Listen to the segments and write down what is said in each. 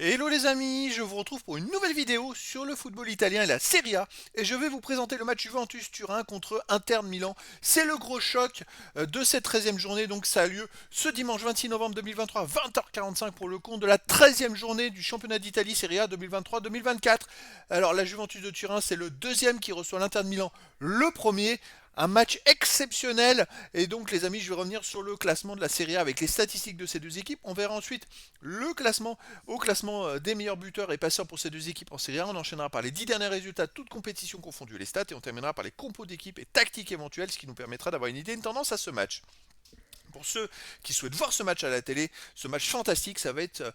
Hello les amis, je vous retrouve pour une nouvelle vidéo sur le football italien et la Serie A et je vais vous présenter le match Juventus-Turin contre Inter de Milan. C'est le gros choc de cette 13e journée, donc ça a lieu ce dimanche 26 novembre 2023 20h45 pour le compte de la 13e journée du championnat d'Italie Serie A 2023-2024. Alors la Juventus de Turin, c'est le deuxième qui reçoit l'Inter de Milan, le premier. Un match exceptionnel. Et donc les amis, je vais revenir sur le classement de la Serie A avec les statistiques de ces deux équipes. On verra ensuite le classement au classement des meilleurs buteurs et passeurs pour ces deux équipes en Serie A. On enchaînera par les 10 derniers résultats, toutes compétitions confondues, les stats, et on terminera par les compos d'équipe et tactiques éventuelles, ce qui nous permettra d'avoir une idée, une tendance à ce match. Pour ceux qui souhaitent voir ce match à la télé, ce match fantastique, ça va être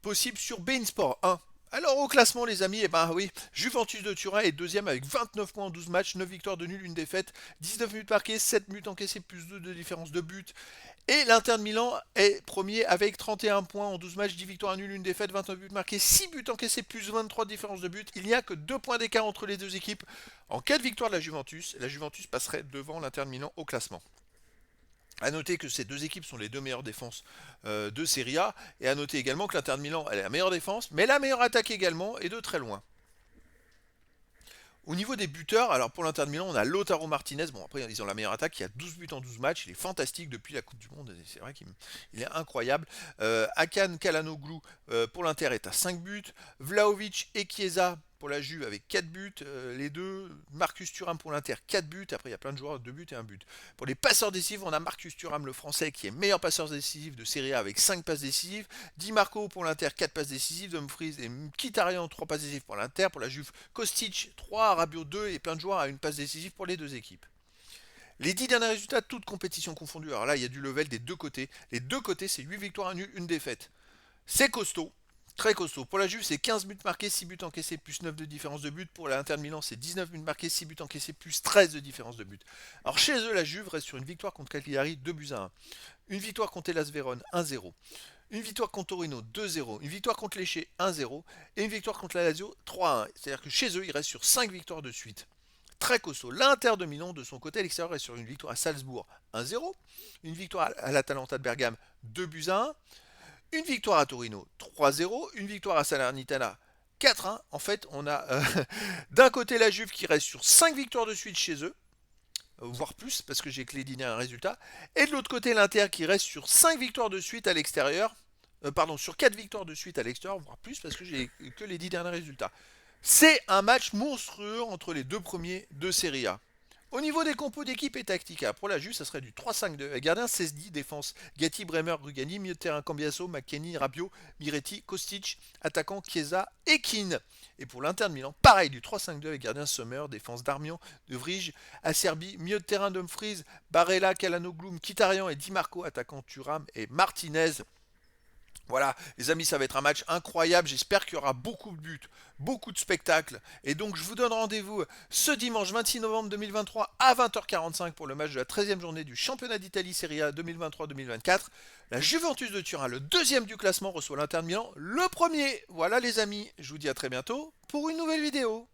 possible sur beIN Sport 1. Alors au classement les amis, eh ben oui, Juventus de Turin est deuxième avec 29 points en 12 matchs, 9 victoires de nul, une défaite, 19 buts marqués, 7 buts encaissés, plus 2 de différence de but. Et l'Inter de Milan est premier avec 31 points en 12 matchs, 10 victoires, nul, une défaite, 29 buts marqués, 6 buts encaissés, plus 23 de différence de but. Il n'y a que 2 points d'écart entre les deux équipes. En cas de victoire de la Juventus passerait devant l'Inter de Milan au classement. A noter que ces deux équipes sont les deux meilleures défenses de Serie A. Et à noter également que l'Inter de Milan elle est la meilleure défense, mais la meilleure attaque également, et de très loin. Au niveau des buteurs, alors pour l'Inter de Milan, on a Lautaro Martinez. Bon, après, ils ont la meilleure attaque. Il y a 12 buts en 12 matchs. Il est fantastique depuis la Coupe du Monde. C'est vrai qu'il est incroyable. Hakan Çalhanoğlu pour l'Inter est à 5 buts. Vlahovic et Chiesa pour la Juve avec 4 buts. Les deux. Marcus Thuram pour l'Inter, 4 buts. Après, il y a plein de joueurs, 2 buts et 1 but. Pour les passeurs décisifs, on a Marcus Thuram, le français, qui est meilleur passeur décisif de Serie A avec 5 passes décisives. Di Marco pour l'Inter, 4 passes décisives. Dumfries et Mkhitaryan, 3 passes décisives pour l'Inter. Pour la Juve, Kostic, 3, Rabiot 2 et plein de joueurs à une passe décisive pour les deux équipes. Les 10 derniers résultats, toutes compétitions confondues. Alors là, il y a du level des deux côtés. Les deux côtés, c'est 8 victoires, 1 nul, une défaite. C'est costaud. Très costaud. Pour la Juve, c'est 15 buts marqués, 6 buts encaissés, plus 9 de différence de but. Pour l'Inter de Milan, c'est 19 buts marqués, 6 buts encaissés, plus 13 de différence de but. Alors chez eux, la Juve reste sur une victoire contre Cagliari, 2 buts à 1. Une victoire contre Hellas Vérone, 1-0. Une victoire contre Torino, 2-0. Une victoire contre Lecce, 1-0. Et une victoire contre la Lazio, 3-1. C'est-à-dire que chez eux, ils restent sur 5 victoires de suite. Très costaud. L'Inter de Milan, de son côté, à l'extérieur, est sur une victoire à Salzbourg, 1-0. Une victoire à l'Atalanta de Bergame, 2 buts à 1. Une victoire à Torino, 3-0. Une victoire à Salernitana, 4-1. En fait, on a d'un côté la Juve qui reste sur 5 victoires de suite chez eux, voire plus, parce que j'ai que les derniers résultats. Et de l'autre côté, l'Inter qui reste sur 5 victoires de suite à l'extérieur. Pardon, sur 4 victoires de suite à l'extérieur, voire plus, parce que j'ai que les 10 derniers résultats. C'est un match monstrueux entre les deux premiers de Serie A. Au niveau des compos d'équipe et tactique, pour la Juve, ça serait du 3-5-2. Gardien 16-10, défense Gatti, Bremer, Rugani, milieu de terrain Cambiaso, McKennie, Rabiot, Miretti, Kostic, attaquant Chiesa et Keane. Et pour l'Inter de Milan, pareil, du 3-5-2 avec gardien Sommer, défense Darmian, De Vrij, Acerbi, milieu de terrain Dumfries, Barella, Çalhanoğlu, Mkhitaryan et Di Marco, attaquant Thuram et Martinez. Voilà, les amis, ça va être un match incroyable. J'espère qu'il y aura beaucoup de buts, beaucoup de spectacles. Et donc, je vous donne rendez-vous ce dimanche 26 novembre 2023 à 20h45 pour le match de la 13e journée du championnat d'Italie Serie A 2023-2024. La Juventus de Turin, le deuxième du classement, reçoit l'Inter de Milan, le premier. Voilà, les amis, je vous dis à très bientôt pour une nouvelle vidéo.